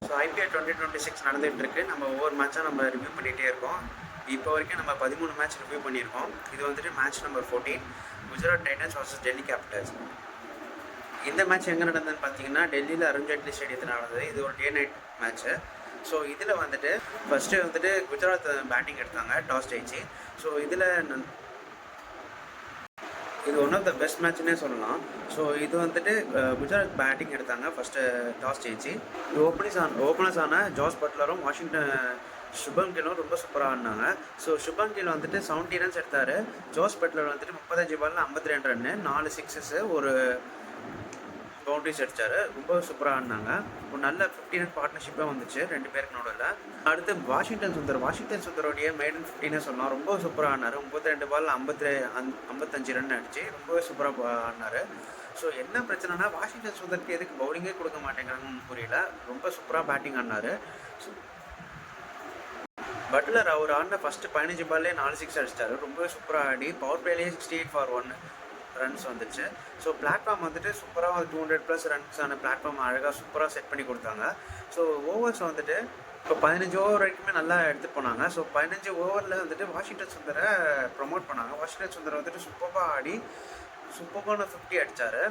So IPL 2026 நடந்துகிட்டு இருக்கு. நம்ம ஒவ்வொரு மேட்சாக நம்ம ரிவ்யூ பண்ணிகிட்டே இருக்கோம். இப்போ வரைக்கும் நம்ம 13 மேட்ச் ரிவ்யூ பண்ணியிருக்கோம். இது வந்துட்டு match number 14, Gujarat Titans vs Delhi Capitals. இந்த மேட்ச் எங்கே நடந்ததுன்னு பார்த்தீங்கன்னா டெல்லியில் அருண்ஜேட்லி ஸ்டேடியத்தில் நடந்தது. இது ஒரு டே நைட் மேட்ச்சு. ஸோ இதில் வந்துட்டு ஃபஸ்ட்டு வந்துட்டு குஜராத் பேட்டிங் எடுத்தாங்க டாஸ் ஜெயிச்சு. ஸோ இதில் இது ஒன் ஆஃப் த பெஸ்ட் மேட்ச்னே சொல்லலாம். ஸோ இது வந்துட்டு குஜராத் பேட்டிங் எடுத்தாங்க ஃபஸ்ட்டு டாஸ் ஜெயிச்சு. ஓப்பனர்ஸான ஜாஸ் பட்லரும் வாஷிங்டன் சுபம் கிலும் ரொம்ப சூப்பராக ஆடினாங்க. ஸோ சுபம் கில் வந்துட்டு 70 ரன்ஸ் எடுத்தார். ஜாஸ் பட்லர் வந்துட்டு 35 பாலில் 52 ரன்னு, 4 சிக்ஸஸ், ஒரு பவுண்டரிஸ் அடித்தார். ரொம்ப சூப்பராக ஆடினாங்க. ஒரு நல்ல 15 ரன் பார்ட்னர்ஷிப்பாக வந்துச்சு ரெண்டு பேருக்கு நடுவில். அடுத்து வாஷிங்டன் சுந்தரோடைய மெய்டன் 15 சொல்லலாம். ரொம்ப சூப்பராக ஆடினார். 32 பாலில் 55 ரன் அடிச்சு ரொம்பவே சூப்பராக ஆடினார். ஸோ என்ன பிரச்சனைனா வாஷிங்டன் சுந்தருக்கு எதுக்கு பவுலிங்கே கொடுக்க மாட்டேங்கிறாங்கன்னு புரியல. ரொம்ப சூப்பராக பேட்டிங் ஆடினார். பட்லர் அவர் ஆடின ஃபஸ்ட்டு 15 பால்லே 4 சிக்ஸ் அடிச்சிட்டாரு. ரொம்பவே சூப்பராக ஆடி பவர் பிளேலேயே 68 for 1 ரன்ஸ் வந்துச்சு. ஸோ பிளாட்ஃபார்ம் வந்துட்டு சூப்பராக 200+ ரன்ஸான பிளாட்ஃபார்ம் அழகாக சூப்பராக செட் பண்ணி கொடுத்தாங்க. ஸோ ஓவர்ஸ் வந்துட்டு இப்போ 15 ஓவர் வரைக்குமே நல்லா எடுத்துகிட்டு போனாங்க. ஸோ 15 ஓவரில் வந்துட்டு வாஷிங்டன் சுந்தரை ப்ரொமோட் பண்ணாங்க. வாஷிங்டன் சுந்தர் வந்துட்டு சூப்பராக ஆடி சூப்பரான 50 அடித்தார்.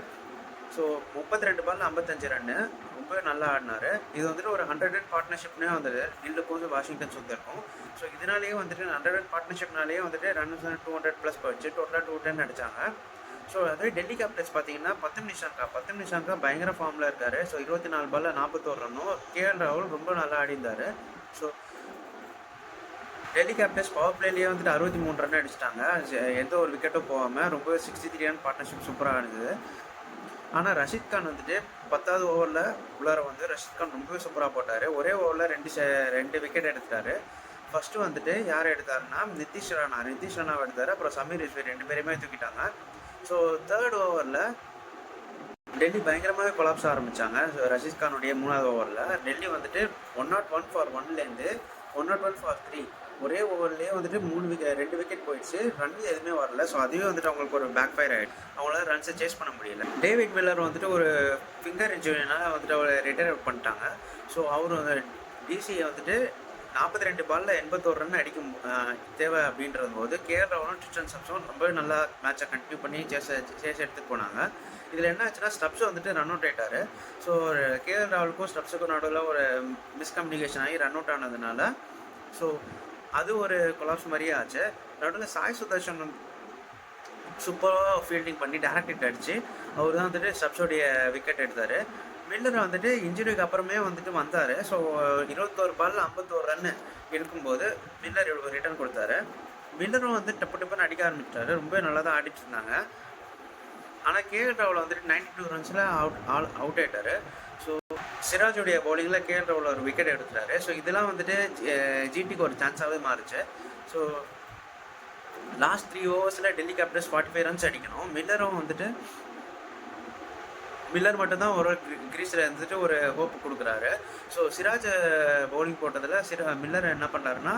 ஸோ 32 பால் 55 ரன்னு ரொம்பவே நல்லா ஆடினார். இது வந்துட்டு ஒரு 100 ரன் பார்ட்னர்ஷிப்னே வந்துட்டு கில்லுக்கும் வாஷிங்டன் சுந்தருக்கும். ஸோ இதனாலேயே வந்துட்டு 100 ரன் பார்ட்னர்ஷிப்னாலேயே வந்துட்டு ரன்ஸ் 200+ போயிடுச்சு. டோட்டலாக 210 அடித்தாங்க. ஸோ அதே டெல்லி கேபிட்டல்ஸ் பார்த்தீங்கன்னா பத்தம் நிஷாங்கா பயங்கர ஃபார்மில் இருக்கார். ஸோ 24 பாலில் 41 ரன்னும். கேஎல் ராகுல் ரொம்ப நல்லா ஆடிந்தார். ஸோ டெல்லி கேபிட்டல்ஸ் பவர் பிளேலேயே வந்துட்டு 63 ரன் அடிச்சிட்டாங்க. எந்த ஒரு விக்கெட்டும் போகாமல் ரொம்ப 63 ரன் பார்ட்னர்ஷிப் சூப்பராக இருந்தது. ஆனால் ரஷீத் கான் வந்துட்டு 10வது ஓவரில் உள்ளார வந்து ரஷீத் கான் ரொம்பவே சூப்பராக போட்டார். ஒரே ஓவரில் ரெண்டு விக்கெட் எடுத்துட்டார். ஃபஸ்ட்டு வந்துட்டு யார் எடுத்தாருன்னா நிதிஷ் ராணாவை எடுத்தார். அப்புறம் சமீர் ரிஸ்வி 2 பேருமே தூக்கிட்டாங்க. ஸோ 3rd ஓவரில் டெல்லி பயங்கரமாகவே கொலாப்ஸ் ஆரம்பித்தாங்க. ஸோ ரஷீத் கானுடைய 3வது ஓவரில் டெல்லி வந்துட்டு 101 for 1லேருந்து 101 for 3 ஒரே ஓவர்லேயே வந்துட்டு 2 விக்கெட் போயிடுச்சு. ரன் எதுவுமே வரல. ஸோ அதுவே வந்துட்டு அவங்களுக்கு ஒரு பேக் ஃபயர் ஆகிடுச்சு. அவங்களால ரன்ஸை சேஸ் பண்ண முடியல. டேவிட் மில்லர் வந்துட்டு ஒரு ஃபிங்கர் இன்ஜுரினால வந்துட்டு அவரை ரிட்டையர் அவுட் பண்ணிட்டாங்க. ஸோ அவர் டிசியை வந்துட்டு 42 பாலில் 81 ரன் அடிக்கும் தேவை அப்படின்றது போது கேஎல் ராகுலும் ட்ரிஸ்டன் ஸ்டப்ஸும் ரொம்ப நல்லா மேட்சை கண்டினியூ பண்ணி சேஸ் எடுத்துகிட்டு போனாங்க. இதில் என்ன ஆச்சுன்னா ஸ்டப்ஸ் வந்துட்டு ரன் அவுட் ஆகிட்டார். ஸோ கேஎல் ராகுலுக்கும் ஸ்டப்ஸுக்கும் நடுவில் ஒரு மிஸ்கம்யூனிகேஷன் ஆகி ரன் அவுட் ஆனதுனால ஸோ அது ஒரு கொலாப்ஸ் மாதிரியே ஆச்சு. நடுவில் சாய் சுதர்ஷன் சூப்பராக ஃபீல்டிங் பண்ணி டேரக்ட் ஹிட் அடிச்சு அவர் தான் வந்துட்டு ஸ்டப்ஸோடைய விக்கெட் எடுத்தார். மில்லர் வந்துட்டு இன்ஜுரிக்கு அப்புறமே வந்துட்டு வந்தார். ஸோ 21 பாலில் 51 ரன்னு இருக்கும்போது மில்லர் ரிட்டர்ன் கொடுத்தாரு. மில்லரும் வந்து டப்புன்னு அடிக்க ஆரம்பிச்சிட்டாரு. ரொம்ப நல்லா தான் ஆடிட்டு இருந்தாங்க. ஆனால் கேஎல் ராகுல் வந்துட்டு 92 ரன்ஸில் அவுட் ஆகிட்டார். ஸோ சிராஜுடைய பவுலிங்கில் கேஎல் ராகுல் ஒரு விக்கெட் எடுத்துட்டாரு. ஸோ இதெல்லாம் வந்துட்டு ஜிடிக்கு ஒரு சான்ஸாகவே மாறுச்சு. ஸோ லாஸ்ட் 3 ஓவர்ஸில் டெல்லி கேபிட்டல்ஸ் 45 ரன்ஸ் அடிக்கணும். மில்லர் மட்டும்தான் ஒரு கிரீஸில் இருந்துட்டு ஒரு ஹோப் கொடுக்குறாரு. ஸோ சிராஜ் பவுலிங் போட்டதில் மில்லர் என்ன பண்ணுறாருன்னா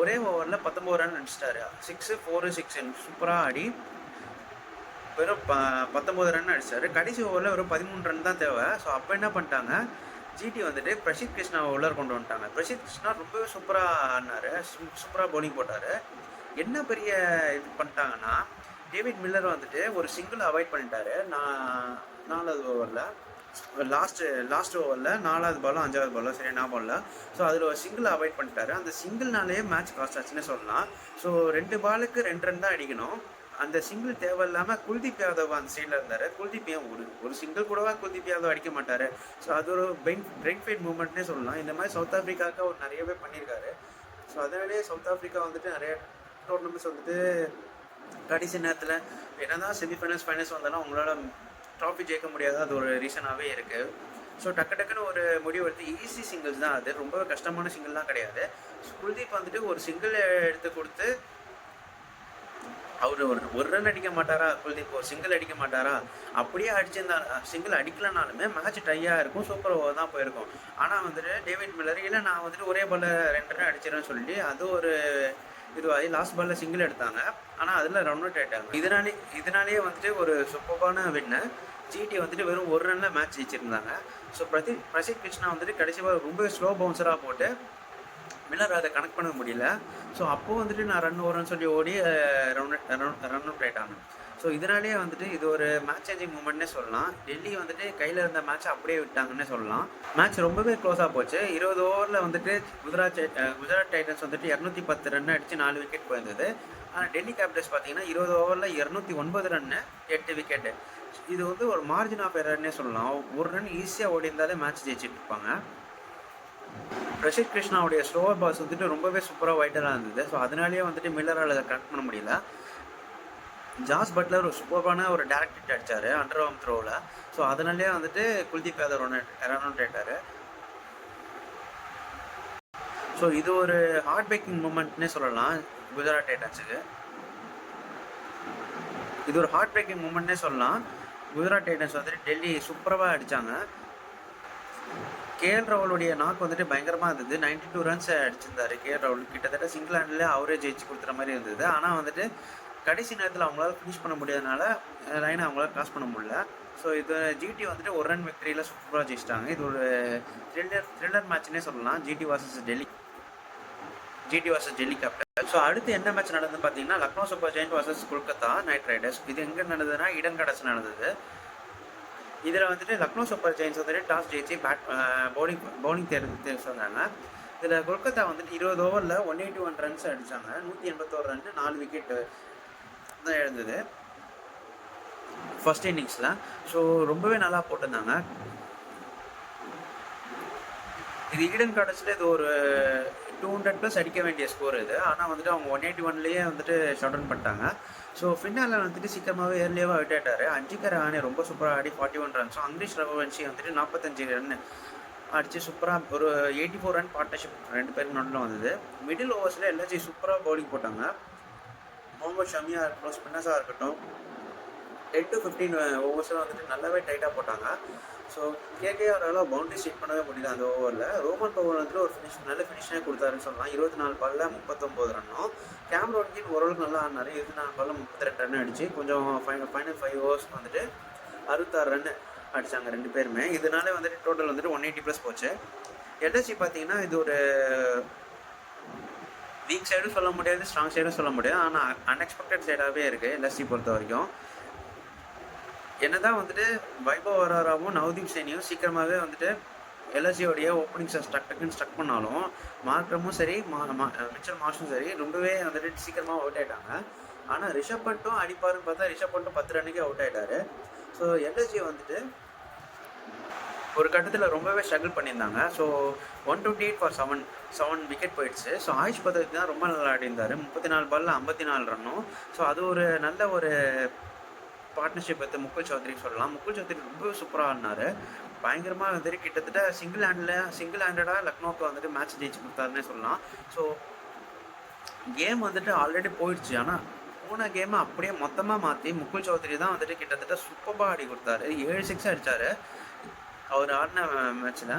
ஒரே ஓவரில் 19 ரன் அடிச்சிட்டாரு. 6, 4, 6 சூப்பராக ஆடி வெறும் 19 ரன் அடித்தார். கடைசி ஓவரில் வெறும் 13 ரன் தான் தேவை. ஸோ அப்போ என்ன பண்ணிட்டாங்க, ஜிடி வந்துட்டு பிரசித் கிருஷ்ணாவை உள்ளார கொண்டு வந்துட்டாங்க. பிரசித் கிருஷ்ணா ரொம்பவே சூப்பராக ஆடினார். சூப்பராக பவுலிங் போட்டார். என்ன பெரிய இது பண்ணிட்டாங்கன்னா டேவிட் மில்லர் வந்துட்டு ஒரு சிங்கிள் அவாய்ட் பண்ணிட்டாரு. 4வது ஓவரில் லாஸ்ட் ஓவரில் 4வது பாலும் 5வது பாலும் சரி என்ன பண்ணல. ஸோ அதில் ஒரு சிங்கிள் அவாய்ட் பண்ணிட்டாரு. அந்த சிங்கிள்னாலேயே மேட்ச் காஸ்ட் ஆச்சுன்னு சொல்லலாம். ஸோ 2 பாலுக்கு 2 ரன் தான் அடிக்கணும். அந்த சிங்கிள் தேவையில்லாமல் குல்தீப் யாதவ் அந்த சைடில் இருந்தார். குல்தீப் ஏன் ஒரு சிங்கிள் கூடவா குல்தீப் யாதவ் அடிக்க மாட்டார். ஸோ அது ஒரு பிரெயின் ஃபைட் மூவ்மெண்ட்னே சொல்லலாம். இந்த மாதிரி சவுத் ஆஃப்ரிக்காவுக்கு அவர் நிறையவே பண்ணியிருக்காரு. ஸோ அதனாலேயே சவுத் ஆஃப்ரிக்கா வந்துட்டு நிறைய டோர்னமெண்ட்ஸ் வந்துட்டு கடைசி நேரத்தில் என்ன தான் செமிஃபைனல்ஸ் வந்தாலும் அவங்களால ட்ராஃபி ஜெயிக்க முடியாது. அது ஒரு ரீசனாகவே இருக்குது. ஸோ டக்குன்னு ஒரு முடிவு எடுத்து ஈஸி சிங்கிள்ஸ் தான். அது ரொம்ப கஷ்டமான சிங்கிள்லாம் கிடையாது. குல்தீப் வந்துட்டு ஒரு சிங்கிள் எடுத்து கொடுத்து அவர் ஒரு ரன் அடிக்க மாட்டாரா, குல்தீப் ஒரு சிங்கிள் அடிக்க மாட்டாரா, அப்படியே அடிச்சிருந்தா சிங்கிள் அடிக்கலனாலுமே மேட்ச் டையாக இருக்கும், சூப்பர் ஓவர் தான் போயிருக்கும். ஆனால் வந்துட்டு டேவிட் மில்லர் இல்லை நான் வந்துட்டு ஒரே பாலில் 2 ரன் அடிச்சிடறேன்னு சொல்லி அது ஒரு இதுவாகி லாஸ்ட் பாலில் சிங்கிள் எடுத்தாங்க. ஆனால் அதில் ரன் அவுட் ஆகிட்டாங்க. இதனாலேயே வந்துட்டு ஒரு சூப்பரான வின்னு ஜிடி வந்துட்டு வெறும் 1 ரனில் மேட்ச் ஜெயிச்சிருந்தாங்க. ஸோ பிரசித் கிருஷ்ணா வந்துட்டு கடைசியாக ரொம்ப ஸ்லோ பவுன்சராக போட்டு மில்லர் அதை கனெக்ட் பண்ண முடியல. ஸோ அப்போது வந்துட்டு நான் ரன் ஓடுறேன்னு சொல்லி ஓடி ரன் அவுட் ஆயிட்டாங்க. ஸோ இதனாலேயே வந்துட்டு இது ஒரு மேட்ச் சேஞ்சிங் மூமெண்ட்னே சொல்லலாம். டெல்லி வந்துட்டு கையில் இருந்த மேட்ச்சை அப்படியே விட்டாங்கன்னே சொல்லலாம். மேட்ச் ரொம்பவே க்ளோஸாக போச்சு. 20 ஓவரில் வந்துட்டு குஜராத் டைட்டன்ஸ் வந்துட்டு 210 ரன் அடித்து 4 விக்கெட் போயிருந்தது. ஆனால் டெல்லி கேபிட்டல்ஸ் பார்த்தீங்கன்னா 20 ஓவரில் 209 ரன்னு 8 விக்கெட்டு. இது வந்து ஒரு மார்ஜின் ஆஃப் எரர்னே சொல்லலாம். ஒரு ரன் ஈஸியாக ஓடி இருந்தாலே மேட்ச் ஜெயிச்சுட்டு இருப்பாங்க. பிரசித் கிருஷ்ணாவுடைய ஸ்லோவர் பால்ஸ் வந்துட்டு ரொம்பவே சூப்பராக வைட்டராக இருந்தது. ஸோ அதனாலேயே வந்துட்டு மில்லரால் அதை கனெக்ட் பண்ண முடியல. ஜாஸ் பட்லர் ஒரு சூப்பரான ஒரு டேரக்ட் ஹிட் அடித்தார் அண்டர் ஆர்ம் த்ரோவில். ஸோ அதனாலேயே வந்துட்டு குல்தீப் யாதவ் ரன் அவுட் ஆயிட்டார். ஸோ இது ஒரு ஹார்ட் பிரேக்கிங் மூமெண்ட்னே சொல்லலாம் குஜராத் டைட்டன்ஸுக்கு. இது ஒரு ஹார்ட் பிரேக்கிங் மூமெண்ட்னே சொல்லலாம். குஜராத் டைட்டன்ஸ் வந்துட்டு டெல்லி சூப்பராக அடித்தாங்க. கேஎல் ராகுலுடைய நாக் வந்துட்டு பயங்கரமாக இருந்தது. 92 ரன்ஸ் அடிச்சிருந்தாரு கேஎல் ராகுல். கிட்டத்தட்ட சிங்கிள் ஹேண்டில் அவரே ஜெயிச்சு கொடுத்துற மாதிரி இருந்தது. ஆனால் வந்துட்டு கடைசி நேரத்தில் அவங்களால ஃபினிஷ் பண்ண முடியாதனால லைனை அவங்களால கிராஸ் பண்ண முடியல. ஸோ இது ஜிடி வந்துட்டு ஒரு ரன் விக்டரியில் சூப்பராக ஜெயிச்சிட்டாங்க. இது ஒரு த்ரில்லர் மேட்ச்னே சொல்லலாம். GT versus Delhi capital. So அடுத்து என்ன மேட்ச் நடந்ததுன்னு பார்த்தீங்கன்னா Lucknow super giant versus Kolkata knight riders. இது எங்கே நடந்ததுன்னா ஈடன் கார்டன்ஸ் நடந்தது. இதில் வந்துட்டு லக்னோ சூப்பர் ஜெயின்ஸ் வந்துட்டு டாஸ் ஜெயிச்சு பவுலிங் தேர்வு வந்தாங்க. இதில் கொல்கத்தா வந்துட்டு 20 ஓவரில் 181 ரன்ஸ் அடித்தாங்க. 181 ரன் 4 விக்கெட்டு தான் எழுந்தது ஃபர்ஸ்ட் இன்னிங்ஸில். ஸோ ரொம்பவே நல்லா போட்டிருந்தாங்க. இது ஈடன் கார்டன்ஸில் இது ஒரு 200+ அடிக்க வேண்டிய ஸ்கோர் இது. ஆனால் வந்துட்டு அவங்க 181லேயே வந்துட்டு ஷட் டவுன் பண்ணிட்டாங்க. ஸோ ஃபின்னாலில் வந்துட்டு சீக்கிரமாகவே ஏர்லியாவாக அவுட் ஆகிட்டார். அஞ்சிகர் ரஹானே ரொம்ப சூப்பராக ஆடி 41 ரன்ஸும், அங்கரீஷ் ரகுவன்ஷி வந்துட்டு 45 ரன் அடித்து சூப்பராக ஒரு 84 ரன் பார்ட்னர்ஷிப் 2 பேருக்கு நடுவில் வந்தது. மிடில் ஓவர்ஸில் எல்லாத்தையும் சூப்பராக பவுலிங் போட்டாங்க. முகமது ஷமியாக இருக்கட்டும், ஸ்பின்னர்ஸாக இருக்கட்டும், 10 to 15 ஓவர்ஸில் வந்துட்டு நல்லாவே டைட்டாக போட்டாங்க. ஸோ கேகேஆரால் பவுண்டரி ஸ்டீட் பண்ணவே முடியல அந்த ஓவரில். ரோமன் பவர் வந்துட்டு ஒரு நல்ல ஃபினிஷனே கொடுத்தாருன்னு சொல்லலாம். 24 பாலில் 39 ரன்னும். கேமரோன் கிரீன் ஓரளவுக்கு நல்லா ஆடினார். 24 பாலில் 32 ரன் அடிச்சு கொஞ்சம் ஃபைனல் 5 ஓவர்ஸ்க்கு வந்துட்டு 66 ரன் அடித்தாங்க 2 பேருமே. இதனால வந்துட்டு டோட்டல் வந்துட்டு 180+ போச்சு. எல்எஸ்சி பார்த்தீங்கன்னா இது ஒரு வீக் சைடும் சொல்ல முடியாது, ஸ்ட்ராங் சைடும் சொல்ல முடியாது. ஆனால் அன்எக்ஸ்பெக்டட் சைடாகவே இருக்குது எல்எஸ்சி பொறுத்த வரைக்கும். என்னதான் வந்துட்டு வைபவ் வராராவும் நவ்தீப் சைனியும் சீக்கிரமாகவே வந்துட்டு எல்எஸ்சியோடைய ஓப்பனிங்ஸை ஸ்டக் பண்ணாலும் மார்க்ரமும் சரி மிச்சல் மார்ஷும் சரி ரொம்பவே வந்துட்டு சீக்கிரமாக அவுட் ஆகிட்டாங்க. ஆனால் ரிஷப் பண்ட்டும் அடிப்பாருன்னு பார்த்தா ரிஷப் பண்ட்டும் 10 ரன்னுக்கே அவுட் ஆகிட்டாரு. ஸோ எல்எஸ்சி வந்துட்டு ஒரு கட்டத்தில் ரொம்பவே ஸ்ட்ரகிள் பண்ணியிருந்தாங்க. ஸோ 128 for 7 விக்கெட் போயிடுச்சு. ஸோ ஆயுஷ் பதவிக்கு தான் ரொம்ப நல்லா ஆடிருந்தார். 34 பாலில் 54 ரன்னும். ஸோ அது ஒரு நல்ல ஒரு பார்ட்னர்ஷிப் வித் முகுல் சௌத்ரி சொல்லலாம். முகுல் சௌத்ரி ரொம்ப சூப்பராக ஆடினார். பயங்கரமாக வந்துட்டு கிட்டத்தட்ட சிங்கிள் ஹேண்டடாக லக்னோவுக்கு வந்துட்டு மேட்ச் ஜெயிச்சு கொடுத்தாருன்னே சொல்லலாம். ஸோ கேம் வந்துட்டு ஆல்ரெடி போயிடுச்சு. ஆனால் போன கேமை அப்படியே மொத்தமாக மாற்றி முகுல் சௌத்ரி தான் வந்துட்டு கிட்டத்தட்ட சூப்பராக ஆடி கொடுத்தாரு. 7 6 அடித்தார் அவர் ஆடின மேட்ச்சில்.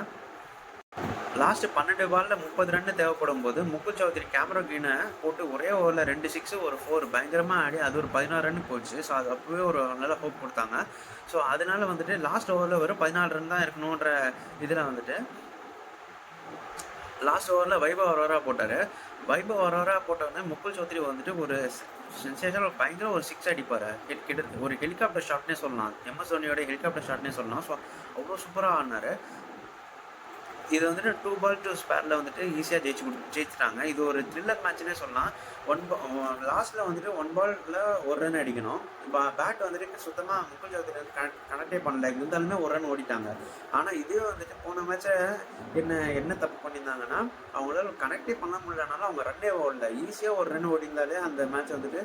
லாஸ்ட்டு 12 பாலில் 30 ரன்னு தேவைப்படும் போது முகுல் சௌத்ரி கேமரா கிரீனை போட்டு ஒரே ஓவரில் 2 6 ஒரு 4 பயங்கரமாக ஆடி அது ஒரு 16 ரன் போச்சு. ஸோ அது அப்போவே ஒரு நல்ல ஹோப் கொடுத்தாங்க. ஸோ அதனால வந்துட்டு லாஸ்ட் ஓவரில் வெறும் 14 ரன் தான் இருக்கணுன்ற இதில் வந்துட்டு லாஸ்ட் ஓவரில் வைபவ் அரோரா போட்டார். வைபவ் அரோரா போட்டோடனே முகுல் சௌத்ரி வந்துட்டு ஒரு சென்சேஷனல் பயங்கர ஒரு 6 அடிப்பார். ஒரு ஹெலிகாப்டர் ஷாட்னே சொல்லலாம். எம்எஸ் தோனியோட ஹெலிகாப்டர் ஷாட்னே சொல்லலாம். ஸோ அவ்வளோ சூப்பராக ஆடினார். இது வந்துட்டு 2 ball 2 ஸ்பேரில் வந்துட்டு ஈஸியாக ஜெயிச்சிட்டாங்க. இது ஒரு த்ரில்லர் மேட்ச்னே சொல்லலாம். லாஸ்ட்டில் வந்துட்டு 1 பாலில் 1 ரன் அடிக்கணும். இப்போ பேட் வந்துட்டு சுத்தமாக முகுல் சௌத்ரி வந்து கனெக்டே பண்ணல. இருந்தாலுமே 1 ரன் ஓடிட்டாங்க. ஆனால் இதே வந்துட்டு போன மேட்சை என்ன தப்பு பண்ணியிருந்தாங்கன்னா அவங்களால கனெக்டே பண்ண முடியலனால அவங்க ரன்னே ஓடல. ஈஸியாக 1 ரன் ஓடிந்தாலே அந்த மேட்ச் வந்துட்டு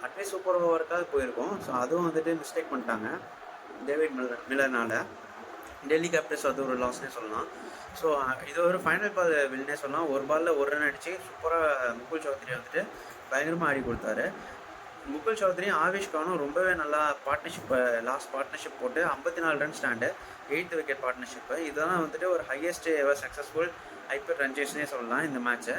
அட்லீஸ்ட் சூப்பர் ஓவருக்காக போயிருக்கும். ஸோ அதுவும் வந்துட்டு மிஸ்டேக் பண்ணிட்டாங்க டேவிட் மில்லர்னால. டெல்லி கேபிட்டல்ஸ் அது ஒரு லாஸ்னே சொல்லலாம். ஸோ இது ஒரு ஃபைனல் பால் வில்னே சொல்லலாம். 1 பாலில் 1 ரன் அடித்து சூப்பராக முகுல் சௌத்ரி வந்துட்டு பயங்கரமாக ஆடி கொடுத்தாரு. முகுல் சௌத்ரியும் ஆவேஷ் கானும் ரொம்பவே நல்லா லாஸ்ட் பார்ட்னர்ஷிப் போட்டு 54 run stand 8th wicket partnership. இதெல்லாம் வந்துட்டு ஒரு highest ever successful IPL run சேஸ்னே சொல்லலாம் இந்த மேட்ச்சை.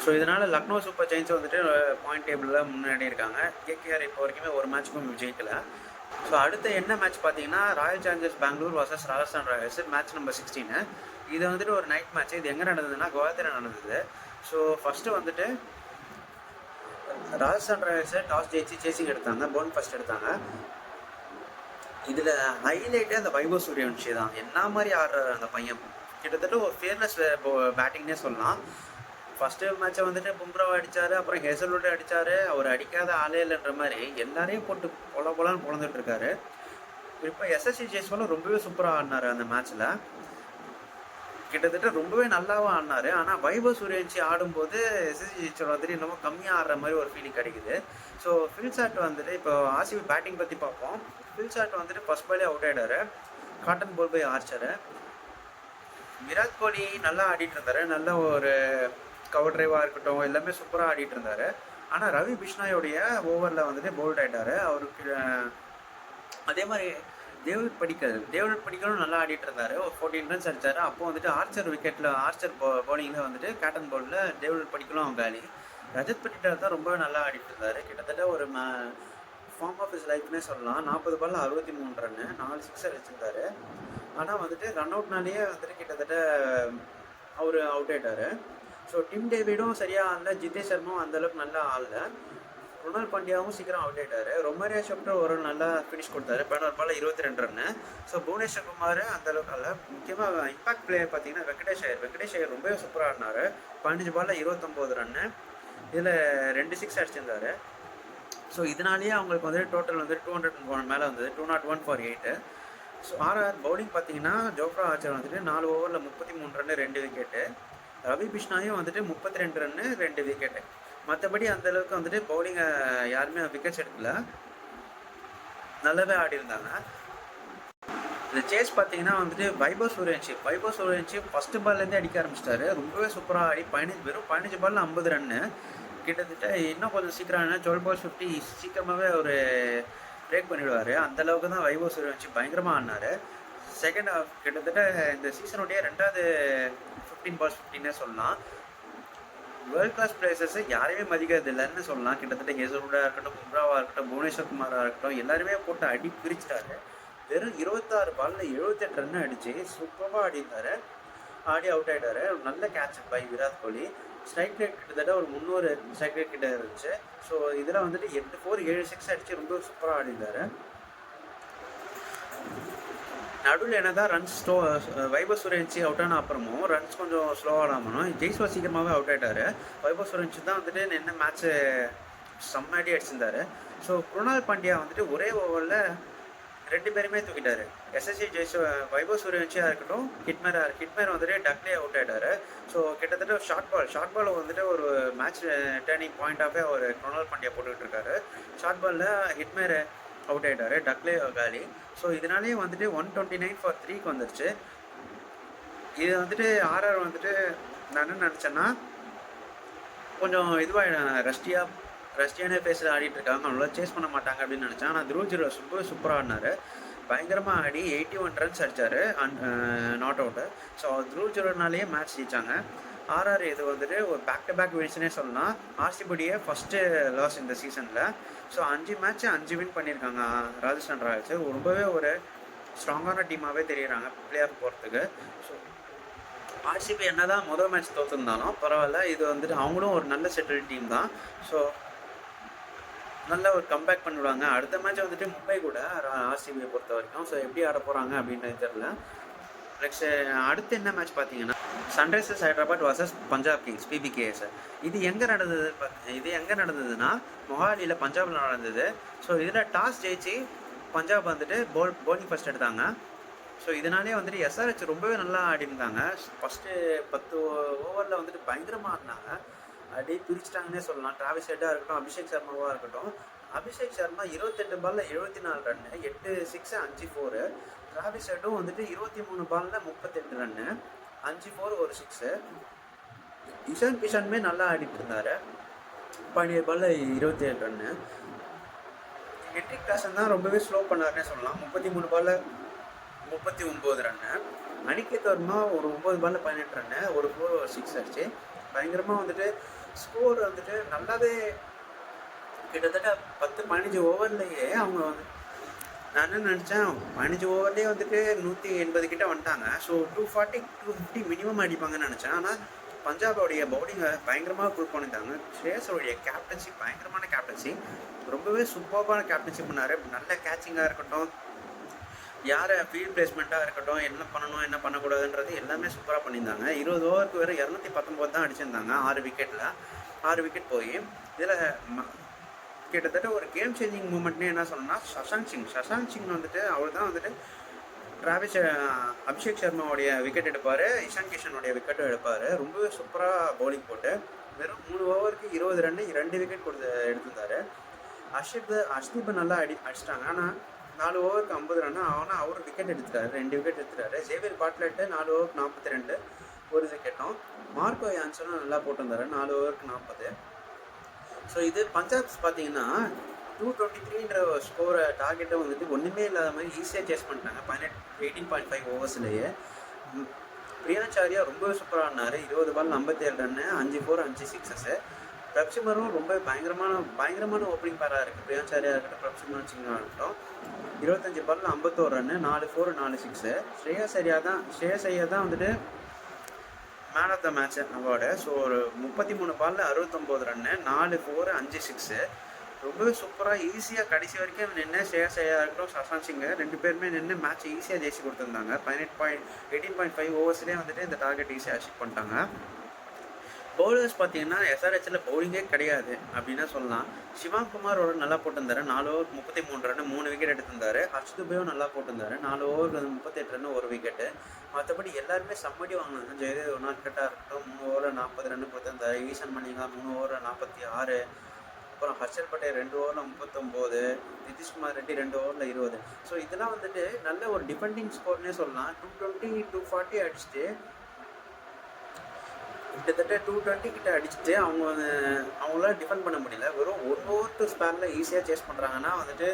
ஸோ இதனால் லக்னோ சூப்பர் ஜெயின்ஸ் வந்துட்டு பாயிண்ட் டேபிளில் முன்னாடி இருக்காங்க. கேகேஆர் இப்போ வரைக்குமே ஒரு மேட்ச்சுக்கும் ஜெயிக்கலை. ஸோ அடுத்த என்ன மேட்ச் பார்த்தீங்கன்னா royal challengers Bangalore versus Rajasthan royals match number 16. இது வந்துட்டு ஒரு நைட் மேட்ச். இது எங்கே நடந்ததுன்னா குவாஹாத்தியில் நடந்தது. ஸோ ஃபஸ்ட்டு வந்துட்டு ராஜஸ்தான் ராயல்ஸை டாஸ் ஜெயிச்சு சேசிங் எடுத்தாங்க, பவுலிங் ஃபர்ஸ்ட் எடுத்தாங்க. இதில் ஹைலைட்டே அந்த வைபவ் சூரியவன்ஷி தான். என்ன மாதிரி ஆடுறாரு அந்த பையன், கிட்டத்தட்ட ஒரு ஃபியர்லெஸ் பேட்டிங்னே சொல்லலாம். ஃபஸ்ட்டு மேட்ச்சை வந்துட்டு பும்ராவை அடித்தார், அப்புறம் ஹெசல்வுட் அடித்தார். அவர் அடிக்காத ஆளே இல்லைன்ற மாதிரி எல்லாரையும் போட்டு பொலன்னு பொழந்துட்டு இருக்காரு. இப்போ எஸ்எஸ்சி ஜெய்ஸ்வாலும் ரொம்பவே சூப்பராக ஆடினார் அந்த மேட்ச்சில், கிட்டத்தட்ட ரொம்பவே நல்லாவும் ஆடினார். ஆனால் வைபவ் சூரியவன்ஷி ஆடும்போது எஸ்எஸ்சி ஜெய்ஸ்வால் வந்துட்டு இன்னமும் கம்மியாக ஆடுற மாதிரி ஒரு ஃபீலிங் கிடைக்குது. ஸோ ஃபில்சாட் வந்துட்டு இப்போ ஆர்சிபி பேட்டிங் பற்றி பார்ப்போம். ஃபில்சாட் வந்துட்டு ஃபர்ஸ்ட் பாலே அவுட் ஆகிடாரு, caught and bowled by Archer. Virat Kohli நல்லா ஆடிட்டு இருந்தார், நல்ல ஒரு கவர் டிரைவாக இருக்கட்டும் எல்லாமே சூப்பராக ஆடிட்டு இருந்தார். ஆனால் ரவி பிஷ்னாயோடைய ஓவரில் வந்துட்டு போல்ட் ஆகிட்டார். அவருக்கு அதே மாதிரி டேவிட் படிக்கலும் நல்லா ஆடிட்டு இருந்தார், ஒரு 14 ரன்ஸ் அடித்தார். அப்போ வந்துட்டு ஆர்ச்சர் பவுலிங்கில் வந்துட்டு கேட்டன் பவுலில் டேவிட் படிக்கலும் அவங்க காலி. ரஜத் பட்டிதார் தான் ரொம்ப நல்லா ஆடிட்டு இருந்தார். கிட்டத்தட்ட ஒரு ஃபார்ம் ஆஃப் இஸ் லைஃப்னே சொல்லலாம். 40 பால் 63 ரன்னு, 4 சிக்ஸர் அடிச்சிருந்தார். ஆனால் வந்துட்டு ரன் அவுட்னாலேயே வந்துட்டு கிட்டத்தட்ட அவர் அவுட் ஆகிட்டார். ஸோ டிம் டேவிடும் சரியாக ஆடல, ஜிதேஷ் சர்மாவும் அந்தளவுக்கு நல்லா ஆடல. ருணால் பாண்டியாவும் சீக்கிரம் அவுட் ஆகிட்டார். ரொமாரியா ஷாப்டர் ஒரு நல்லா ஃபினிஷ் கொடுத்தாரு, 11 பால் 22 ரன்னு. ஸோ புவனேஸ்வர் குமார் அந்தளவுக்கு ஆடல. முக்கியமாக இம்பாக்ட் பிளேயர் பார்த்தீங்கன்னா வெங்கடேஷ் ஐயர் ரொம்பவே சூப்பராக ஆடினார். 15 பாலில் 29 ரன்னு, இதில் 2 சிக்ஸ் அடிச்சிருந்தார். ஸோ இதனாலேயே அவங்களுக்கு வந்துட்டு டோட்டல் வந்துட்டு 201 மேலே வந்தது, 201 ஃபார் 8. ஸோ ஆர்ஆர் பவுலிங் பார்த்தீங்கன்னா ஜோஃப்ரா ஆர்ச்சர் வந்துட்டு 4 ஓவரில் 33 ரன்னு 2 விக்கெட்டு. ரவி பிஷ்னாயும் வந்துட்டு 32 ரன்னு 2 விக்கெட்டு. மற்றபடி அந்தளவுக்கு வந்துட்டு பவுலிங்கை யாருமே விக்கெட்ஸ் எடுக்கல, நல்லாவே ஆடி இருந்தாங்க. இந்த சேஸ் பார்த்தீங்கன்னா வந்துட்டு வைபவ் சூரியவன்ஷி ஃபஸ்ட்டு பால்லேருந்தே அடிக்க ஆரம்பிச்சிட்டாரு. ரொம்பவே சூப்பராக ஆடி வெறும் 15 பாலில் 50 ரன்னு. கிட்டத்தட்ட இன்னும் கொஞ்சம் சீக்கிரம் 12 பால் 50 சீக்கிரமாகவே ஒரு பிரேக் பண்ணிவிடுவார். அந்தளவுக்கு தான் வைபவ் சூரியவன்ஷி பயங்கரமாக ஆடினார். செகண்ட் ஹாஃப் கிட்டத்தட்ட இந்த சீசனுடைய 2வது 15 பால் 15 சொல்லலாம். வேர்ல்ட் கிளாஸ் பிளேயர்ஸை யாரையுமே மதிக்கிறது இல்லைன்னு சொல்லலாம். கிட்டத்தட்ட ஹெசல்வுட்டாக இருக்கட்டும், பும்ராவாக இருக்கட்டும், புவனேஸ்வர் குமாராக இருக்கட்டும், எல்லாருமே போட்டு அடி பிரிச்சிட்டாரு. வெறும் 26 பாலில் 78 ரன்னு அடித்து சூப்பராக ஆடிருந்தார். ஆடி அவுட் ஆகிட்டார். நல்ல catch by Virat Kohli. Strike rate கிட்டத்தட்ட ஒரு 300 ஸ்ட்ரைக் ரேட் கிட்ட இருந்துச்சு. ஸோ இதில் வந்துட்டு 8-4 7 6 அடித்து ரொம்ப சூப்பராக ஆடிருந்தார். நடுவில் என்ன தான் ரன்ஸ் வைபவ் சூரியவன்ஷி அவுட் ஆன அப்புறமும் ரன்ஸ் கொஞ்சம் ஸ்லோவாக ஆடாமணும் ஜெய்ஸ்வால் சீக்கிரமாகவே அவுட் ஆகிட்டார். வைபவ் சூரியவன்ஷி தான் வந்துட்டு என்ன மேட்ச்சு செம்மாடி அடிச்சிருந்தார். ஸோ ருணால் பாண்டியா வந்துட்டு ஒரே ஓவரில் 2 பேருமே தூக்கிட்டார். எஸ்எஸ்சி வைபவ் சூரியவன்ஷியாக இருக்கட்டும், ஹிட்மேர் வந்துட்டு டக்லே அவுட் ஆகிட்டார். ஸோ கிட்டத்தட்ட ஷார்ட் பால் வந்துட்டு ஒரு மேட்ச் டேர்னிங் பாயிண்டாகவே அவர் ருணால் பாண்டியா போட்டுக்கிட்டு இருக்காரு. ஷார்ட் பாலில் ஹிட்மேர் அவுட் ஆகிட்டார், டக்லே காலி. ஸோ இதனாலேயே வந்துட்டு 129 ஃபார் 3க்கு வந்துருச்சு. இது வந்துட்டு ஆர்ஆர் வந்துட்டு நான் என்ன நினச்சேன்னா கொஞ்சம் இதுவாக ரஷ்டியான பேஸில் ஆடிட்டு இருக்காங்க, அவங்கள சேஸ் பண்ண மாட்டாங்க அப்படின்னு நினச்சேன். ஆனால் துருவ் ஜுரேல் சூப்பராக ஆடினார். பயங்கரமாக ஆடி 81 ரன்ஸ் அடித்தார், நாட் அவுட்டு. ஸோ துருவ் ஜுரேல்னாலேயே மேட்ச் ஜெயிச்சாங்க. ஆர்ஆர் இது வந்துட்டு ஒரு பேக் டு பேக் வின்ஸ்னே சொல்லலாம். ஆர்சிபிடியே ஃபஸ்ட்டு லாஸ் இந்த சீசனில். ஸோ 5 மேட்ச்சு 5 வின் பண்ணியிருக்காங்க ராஜஸ்தான் ராயல்ஸ். ரொம்பவே ஒரு ஸ்ட்ராங்கான டீமாகவே தெரியுறாங்க பிளே ஆஃப் போகிறதுக்கு. ஸோ ஆர்சிபி என்ன தான் முதல் மேட்ச் தோற்றுருந்தாலும் பரவாயில்ல, இது வந்துட்டு அவங்களும் ஒரு நல்ல செட்டில் டீம் தான். ஸோ நல்ல ஒரு கம்பேக் பண்ணிவிடுவாங்க. அடுத்த மேட்ச் வந்துட்டு மும்பை கூட ஆர்சிபியை பொறுத்த வரைக்கும். ஸோ எப்படி ஆட போகிறாங்க அப்படின்றது தெரியல. நெக்ஸ்ட் அடுத்து என்ன மேட்ச் பார்த்தீங்கன்னா Sunrisers Hyderabad versus Punjab Kings PBKS. இது எங்கே நடந்ததுன்னா மொஹாலியில் பஞ்சாபில் நடந்தது. ஸோ இதில் டாஸ் ஜெயிச்சு பஞ்சாப் வந்துட்டு பவுலிங் ஃபர்ஸ்ட் எடுத்தாங்க. ஸோ இதனாலே வந்துட்டு எஸ்ஆர்ஹெச் ரொம்பவே நல்லா ஆடி இருந்தாங்க. ஃபஸ்ட்டு 10 ஓவரில் வந்துட்டு பயங்கரமாக ஆடினாங்க, அப்படியே பிரிச்சிட்டாங்கன்னே சொல்லலாம். டிராவிஸ் ஹெட்டாக இருக்கட்டும், அபிஷேக் சர்மாவாக இருக்கட்டும். அபிஷேக் சர்மா 28 பாலில் 74 ரன்னு, 8 6 5 4. டிராவிஸ் ஹெட்டும் வந்துட்டு 23 பாலில் 38 ரன்னு, 5 4 1 6. இஷான் கிஷானுமே நல்லா ஆடிட்டு இருந்தார், 17 பாலில் 27 ரன்னு. ஹெட்ரிக் கிளாஸன் தான் ரொம்பவே ஸ்லோ பண்ணாருன்னே சொல்லலாம், 33 பாலில் 39 ரன்னு. அனிகேத் வர்மா ஒரு 9 பாலில் 18 ரன்னு, ஒரு 4 ஒரு 6 அடிச்சு பயங்கரமாக வந்துட்டு ஸ்கோர் வந்துட்டு நல்லாவே கிட்டத்தட்ட 10-15 ஓவர்லேயே அவங்க வந்து நான் என்ன நினச்சேன், 15 ஓவர்லேயே வந்துட்டு 180 கிட்ட வந்துட்டாங்க. ஸோ 240 250 மினிமம் அடிப்பாங்கன்னு நினச்சேன். ஆனால் பஞ்சாபோடைய பவுலிங்கை பயங்கரமாக ப்ரூவ் பண்ணிட்டாங்க. ஸ்ரேயஸோடைய கேப்டன்சி பயங்கரமான கேப்டன்சி, ரொம்பவே சூப்பர்பான கேப்டன்சி பண்ணார். நல்ல கேட்சிங்காக இருக்கட்டும், யாரை ஃபீல்ட் பிளேஸ்மெண்ட்டாக இருக்கட்டும், என்ன பண்ணணும் என்ன பண்ணக்கூடாதுன்றது எல்லாமே சூப்பராக பண்ணியிருந்தாங்க. 20 ஓவருக்கு வேறு 219 தான் அடிச்சிருந்தாங்க 6 விக்கெட்டில். 6 விக்கெட் போய் இதில் கிட்டத்தட்ட ஒரு கேம் சேஞ்சிங் மூமெண்ட்னே என்ன சொல்லணும்னா சஷாங்க் சிங் வந்துட்டு அவர் தான் வந்துட்டு அபிஷேக் சர்மாவுடைய விக்கெட் எடுப்பார், இஷான் கிஷனுடைய விக்கெட்டும் எடுப்பார். ரொம்பவே சூப்பராக பவுலிங் போட்டு வெறும் 3 ஓவருக்கு 20 ரன்னு 2 விக்கெட் எடுத்திருந்தார். அஷ்தீப் நல்லா அடிச்சிட்டாங்க. ஆனால் 4 ஓவருக்கு 50 ரன்னு. ஆனால் அவர் விக்கெட் எடுத்துட்டாரு, 2 விக்கெட் எடுத்துட்டாரு. ஜேவியர் பாட்லெட்டு 4 ஓவருக்கு 42 1 விக்கெட்டும். மார்க்கோ யான்சனும் நல்லா போட்டிருந்தாரு 4 ஓவருக்கு 40. ஸோ இது பஞ்சாப்ஸ் பார்த்தீங்கன்னா 223ன்ற ஸ்கோரை டார்கெட்டை வந்துட்டு ஒன்றுமே இல்லாத மாதிரி ஈஸியாக சேஸ் பண்ணிட்டாங்க 18.5 ஓவர்ஸ்லேயே. பிரியாச்சாரியா ரொம்பவே சூப்பராக ஆடினார். 20 பால் 57 ரன்னு, 5 4 5 சிக்ஸஸு. பிரப்சிமரும் ரொம்ப பயங்கரமான ஓப்பனிங் பேராக இருக்குது. பிரியாச்சாரியா இருக்கட்டும், பிரப்சிமரும் சிங்காக இருக்கட்டும். 25 பாலில் 51 ரன்னு, 4 4 4 சிக்ஸு. ஸ்ரேயஸ் ஐயா தான் வந்துட்டு man of the match award. So ஒரு 33 பாலில் 69 ரன்னு, 4 4 5 சிக்ஸு. ரொம்பவே சூப்பராக ஈஸியாக கடைசி வரைக்கும் நின்று ஸ்ரேயஸ் ஐயா இருக்கட்டும், சஷாங்க் சிங் 2 பேருமே நின்று மேட்ச் ஈஸியாக ஜெயிச்சு கொடுத்துருந்தாங்க. 18.5 ஓவர்ஸ்லேயே வந்துட்டு இந்த டார்கெட் ஈஸியாக அச்சீவ் பண்ணிட்டாங்க. பவுலர்ஸ் பார்த்தீங்கன்னா SRHல பவுலிங்கே கிடையாது அப்படின்னு சொல்லலாம். சிவாங் குமார் ஒரு நல்லா போட்டிருந்தாரு, 4 ஓவர் 33 ரன்னு 3 விக்கெட் எடுத்திருந்தாரு. ஹர்ஷ் துபேவும் நல்லா போட்டிருந்தாரு, 4 ஓவர் 38 ரன்னு 1 விக்கெட்டு. மற்றபடி எல்லாருமே சம்மடி வாங்கினாங்க. ஜெயதேவ் 1 விக்கெட்டாக இருக்கட்டும் 3 ஓவரில் 40 ரன்னு கொடுத்திருந்தாரு. ஈசான் மணிங்கா 3 ஓவரில் 46. அப்புறம் ஹர்ஷல் பட்டேல் 2 ஓவரில் 39, நிதிஷ்குமார் ரெட்டி 2 ஓவரில் 20. ஸோ இதெல்லாம் வந்துட்டு நல்ல ஒரு டிஃபெண்டிங் ஸ்கோர்னே சொல்லலாம். 220 240 அடிச்சுட்டு கிட்டத்தட்ட 220 கிட்ட அடிச்சுட்டு அவங்களால டிஃபெண்ட் பண்ண முடியல. வெறும் 1 ஓவர் டு ஸ்பேனில் ஈஸியாக சேஸ் பண்ணுறாங்கன்னா வந்துட்டு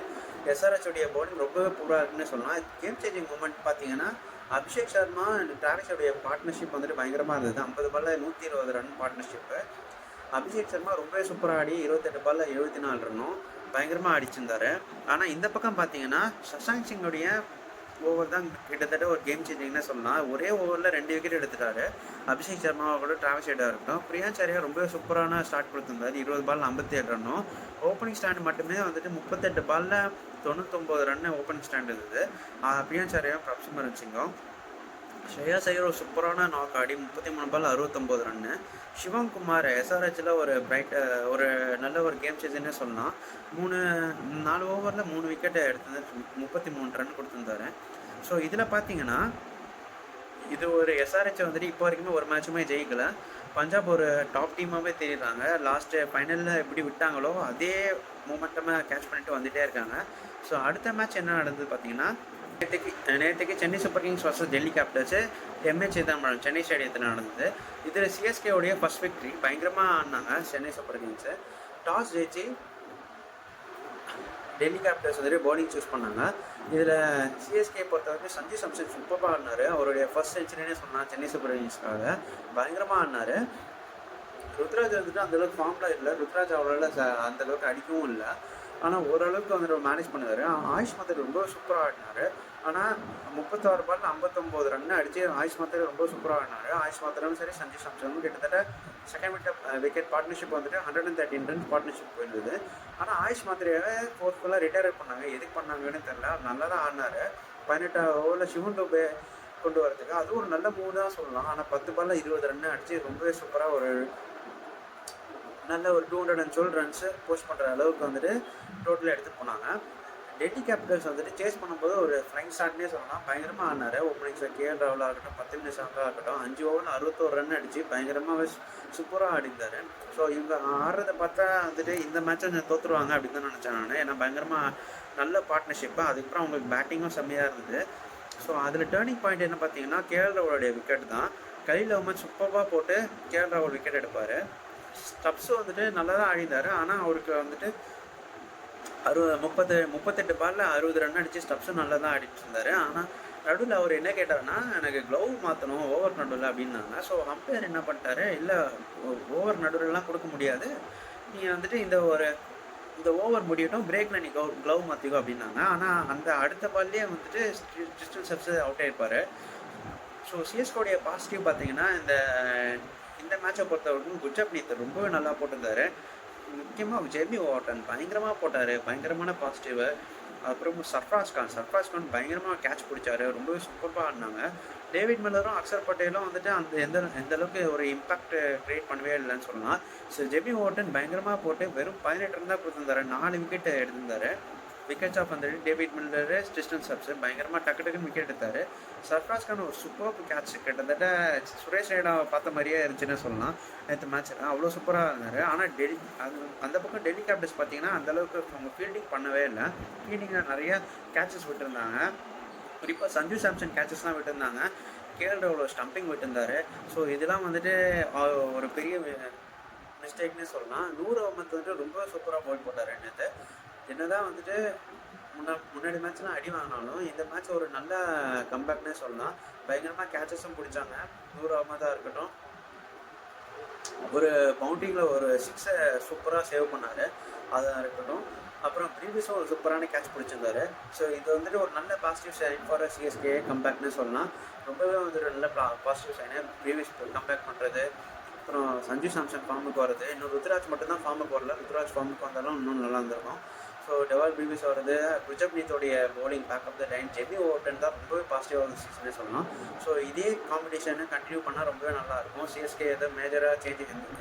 SRHுடைய பவுலிங் ரொம்பவே பூராக இருக்குன்னு சொல்லலாம். கேம் சேஞ்சிங் மூமெண்ட் பார்த்தீங்கன்னா அபிஷேக் சர்மா அண்ட் டிராவிஸோடைய பார்ட்னர்ஷிப் வந்துட்டு பயங்கரமாக இருந்தது. 50 பாலில் 120 ரன் பார்ட்னர்ஷிப்பு. அபிஷேக் சர்மா ரொம்பவே சூப்பராக ஆடி 28 பாலில் 74 ரன்னும் பயங்கரமாக அடிச்சிருந்தார். ஆனால் இந்த பக்கம் பார்த்தீங்கன்னா சஷாங்க் சிங்குடைய ஓவர் தான் கிட்டத்தட்ட ஒரு கேம் சேஞ்சிங்னே சொல்லலாம். ஒரே ஓவரில் 2 விக்கெட் எடுத்துட்டாரு. அபிஷேக் சர்மாவை கூட டிராவிஸ் ஹெட்டாக இருக்கட்டும். பிரியாச்சாரியா ரொம்பவே சூப்பரான ஸ்டார்ட் கொடுத்துருந்தாரு. 20 பால் 57 ரன்னும். ஓப்பனிங் ஸ்டாண்ட் மட்டுமே வந்துட்டு 38 பாலில் 99 ரன்னு ஓப்பனிங் ஸ்டாண்ட் இருந்தது. பிரியாச்சாரியா பிரப்சிமரன் சிங்கும். ஸ்ரேயாஸ் ஐயர் ஒரு சூப்பரான நாக் ஆடி 33 பால் 69 ரன்னு. சிவம் குமார் SRHல ஒரு நல்ல ஒரு கேம் சேஞ்சர்னே சொல்லலாம். 4 ஓவரில் 3 விக்கெட்டை எடுத்தது, 33 ரன் கொடுத்துருந்தாரு. ஸோ இதில் பார்த்தீங்கன்னா இது ஒரு SRH வந்துட்டு இப்போ வரைக்குமே ஒரு மேட்சுமே ஜெயிக்கல. பஞ்சாப் ஒரு டாப் டீமாகவே தெரியுறாங்க. லாஸ்ட்டு ஃபைனலில் எப்படி விட்டாங்களோ அதே மூமெண்ட்டமாக கேட்ச் பண்ணிட்டு வந்துகிட்டே இருக்காங்க. ஸோ அடுத்த மேட்ச் என்ன நடந்தது பார்த்தீங்கன்னா நேற்றுக்கு Chennai Super Kings versus Delhi Capitals MH Chidambaram Chennai ஸ்டேடியத்தில் நடந்தது. இதில் CSKவுடைய ஃபர்ஸ்ட் விக்ட்ரி பயங்கரமாக ஆடினாங்க சென்னை சூப்பர் கிங்ஸு. டாஸ் ஜெயிச்சு டெல்லி கேபிட்டல்ஸ் வந்துட்டு பவுலிங் சூஸ் பண்ணாங்க. இதில் CSK பொறுத்த வரைக்கும் சஞ்சு சாம்சன் சூப்பராக ஆடினார். அவருடைய ஃபர்ஸ்ட் செஞ்சுரினே சொன்னால் சென்னை சூப்பர் கிங்ஸ்க்காக பயங்கரமாக ஆடினார். ருத்ராஜ் வந்துட்டு அந்தளவுக்கு ஃபார்ம்லாம் இல்லை. ருத்ராஜ் அவரால் அந்தளவுக்கு அடிக்கவும் இல்லை. ஆனால் ஓரளவுக்கு வந்துட்டு மேனேஜ் பண்ணுவார். ஆயுஷ் மாத்தர் ரொம்ப சூப்பராக ஆடினார். ஆனால் 36 பால் 59 ரன்னு அடித்து ஆயுஷ் மாத்தர் ரொம்ப சூப்பராக ஆடினார். ஆயுஷ் மாத்தரும் சரி சஞ்சு சாம்சனும் கிட்டத்தட்ட செகண்ட் விக்கெட் பார்ட்னர்ஷிப் வந்துட்டு 113 ரன்ஸ் பார்ட்னர்ஷிப் போயிருந்தது. ஆனால் ஆயுஷ் மாத்திரையாவே ஃபோர்த்ஃபுல்லாக ரிட்டையர் பண்ணாங்க. எதுக்கு பண்ணாங்கன்னு தெரியல. நல்லா தான் ஆடினார். 18 ஓவரில் சிவன் துபே கொண்டு வரதுக்கு அது ஒரு நல்ல மூவ் தான் சொல்லலாம். ஆனால் 10 பாலில் 20 ரன்னு அடித்து ரொம்பவே சூப்பராக ஒரு நல்ல ஒரு 212 ரன்ஸு போஸ்ட் பண்ணுற அளவுக்கு வந்துட்டு டோட்டலாக எடுத்துகிட்டு போனாங்க. டெல்லி கேபிட்டல்ஸ் வந்துட்டு சேஸ் பண்ணும்போது ஒரு ஃப்ளைங் ஸ்டார்ட்னே சொல்லலாம். பயங்கரமாக ஆடினார். ஓப்பனிங்ஸில் KL ராகுலாக இருக்கட்டும், 10 நிமிஷம் இருக்கட்டும், 5 ஓவரில் 61 ரன் அடித்து பயங்கரமாக சூப்பராக ஆடிந்தார். ஸோ இவங்க ஆடுறதை பார்த்தா வந்துட்டு இந்த மேட்சை கொஞ்சம் தோற்றுருவாங்க அப்படின்னு தான் நினச்சேன் நான். ஏன்னா பயங்கரமாக நல்ல பார்ட்னர்ஷிப்பு. அதுக்கப்புறம் அவங்களுக்கு பேட்டிங்கும் செம்மையாக இருந்தது. ஸோ அதில் டேர்னிங் பாயிண்ட் என்ன பார்த்தீங்கன்னா KL ராகுலோடைய விக்கெட் தான். கலீல் அஹ்மத் சூப்பராக போட்டு KL ராகுல் விக்கெட் எடுப்பார். ஸ்டப்ஸு வந்துட்டு நல்லா தான் ஆடிந்தார். ஆனால் அவருக்கு வந்துட்டு 38 பாலில் 60 ரன் அடித்து ஸ்டப்ஸும் நல்லா தான் ஆடிட்டு இருந்தார். ஆனால் நடுவில் அவர் என்ன கேட்டார்னா எனக்கு க்ளவ் மாற்றணும் ஓவர் நடுவில் அப்படின்னாங்க. ஸோ அம்பையர் என்ன பண்ணிட்டாரு, இல்லை ஓவர் நடுவில்லாம் கொடுக்க முடியாது, நீங்கள் வந்துட்டு இந்த ஒரு இந்த ஓவர் முடியட்டும், பிரேக்கில் நீ க்ளவ் மாற்றிக்கோ அப்படின்னாங்க. ஆனால் அந்த அடுத்த பால்லேயே வந்துட்டு கிறிஸ்டன் சப்ஸ் அவுட் ஆகிருப்பார். ஸோ சிஎஸ்கோடைய பாசிட்டிவ் பார்த்தீங்கன்னா இந்த மேட்சை பொறுத்தவரைக்கும் குர்ஜப்ரீத் ரொம்பவே நல்லா போட்டிருந்தாரு. முக்கியமாக ஜெர்மி ஓவர்டன் பயங்கரமாக போட்டார், பயங்கரமான பாசிட்டிவ். அப்புறம் சர்ஃப்ராஸ் கான் பயங்கரமாக கேட்ச் பிடிச்சாரு, ரொம்பவே சூப்பராக ஆடினாங்க. டேவிட் மில்லரும் அக்சர் பட்டேலும் வந்துட்டு எந்த அளவுக்கு ஒரு இம்பாக்ட் க்ரியேட் பண்ணவே இல்லைன்னு சொல்லலாம். ஸோ ஜெர்மி ஓவர்டன் பயங்கரமாக போட்டு வெறும் 18 ரன் தான் கொடுத்துருந்தாரு, 4 விக்கெட் எடுத்திருந்தாரு. விக்கெட்ஸ் ஆஃப் வந்துட்டு டேவிட் மில்லரு, கிறிஸ்டன் சப்ஸ் பயங்கரமாக டக்குன்னு விக்கெட் எடுத்தார். சர்ஃப்ராஸ் கான் ஒரு சூப்பர் கேட்ச், கிட்டத்தட்ட சுரேஷ் ரெய்னா பார்த்த மாதிரியே இருந்துச்சுன்னு சொல்லலாம். நேற்று மேட்ச்சில் அவ்வளோ சூப்பராக இருந்தார். ஆனால் அந்த பக்கம் டெல்லி கேபிட்டல்ஸ் பார்த்தீங்கன்னா அந்தளவுக்கு அவங்க ஃபீல்டிங் பண்ணவே இல்லை. ஃபீல்டிங்கில் நிறைய கேட்சஸ் விட்டுருந்தாங்க, குறிப்பாக சஞ்சு சாம்சன் கேட்சஸ்லாம் விட்டுருந்தாங்க. கேஎல் ராகுல் ஸ்டம்பிங் விட்டுருந்தார். ஸோ இதெல்லாம் வந்துட்டு ஒரு பெரிய மிஸ்டேக்னே சொல்லலாம். நூர் அகமத் வந்துட்டு ரொம்ப சூப்பராக பால் போட்டார் நேற்று. என்னதான் வந்துட்டு முன்னாடி மேட்ச்லாம் அடி வாங்கினாலும் இந்த மேட்ச் ஒரு நல்ல கம்பேக்னே சொல்லலாம். பயங்கரமாக கேட்சஸும் பிடிச்சாங்க. நூர் அகமதாக இருக்கட்டும், ஒரு பவுண்டரியில் ஒரு 6 சூப்பராக சேவ் பண்ணார், அதாக இருக்கட்டும். அப்புறம் ப்ரீவியஸும் ஒரு சூப்பரான கேட்ச் பிடிச்சிருந்தாரு. ஸோ இது வந்துட்டு ஒரு நல்ல பாசிட்டிவ் சைன் ஃபார் சிஎஸ்கே கம்பேக்னு சொல்லலாம். ரொம்பவே வந்துட்டு நல்ல பாசிட்டிவ் சைனு ப்ரீவியஸ் கம்பேக் பண்ணுறது. அப்புறம் சஞ்சு சாம்சன் ஃபார்முக்கு வருது. இன்னும் ருத்ராஜ் மட்டும்தான் ஃபார்முக்கு வரல. ருத்ராஜ் ஃபார்முக்கு வந்தாலும் இன்னும் நல்லா இருந்திருக்கும். ஸோ டெவால் ப்ரீவியஸ் வருது. குர்ஜப்ரீத்தோடைய bowling back up the line. Jamie Overton தான் ரொம்பவே பாசிட்டிவாக சீசனே சொல்லலாம். ஸோ இதே காம்படிஷனை கண்டினியூ பண்ணால் ரொம்பவே நல்லாயிருக்கும். சிஎஸ்கே எதாவது மேஜராக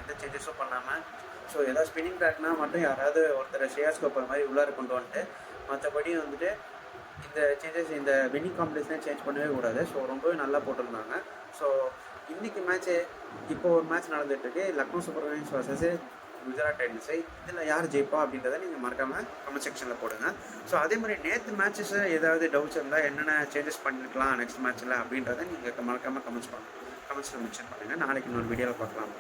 எந்த சேஞ்சஸும் பண்ணாமல், ஸோ ஏதாவது ஸ்பின்னிங் பேக்னா மட்டும் யாராவது ஒருத்தர் ஷேயாஸ் கோப்பர் மாதிரி உள்ளார கொண்டு வந்துட்டு, மற்றபடி வந்துட்டு இந்த சேஞ்சஸ் இந்த வின்னிங் காம்படிஷனே சேஞ்ச் பண்ணவே கூடாது. ஸோ ரொம்பவே நல்லா போட்டிருந்தாங்க. ஸோ இன்றைக்கி மேட்ச்சு இப்போ ஒரு மேட்ச் நடந்துகிட்ருக்கு, Lucknow Super Kings versus Gujarat டைட்டன்ஸை. இதில் யார் ஜெயிப்பா அப்படின்றத நீங்கள் மறக்காமல் கமெண்ட் செக்ஷனில் போடுங்க. ஸோ அதே மாதிரி நேற்று மேட்சஸ் ஏதாவது டவுட்ஸ் இருந்தால் என்னென்ன சேஞ்சஸ் பண்ணிக்கலாம் நெக்ஸ்ட் மேட்ச்சில் அப்படின்றத நீங்கள் மறக்காமல் கமெண்ட்ஸில் மென்ஷன் பண்ணுங்கள். நாளைக்கு இன்னொரு வீடியோவில் பார்க்கலாம்.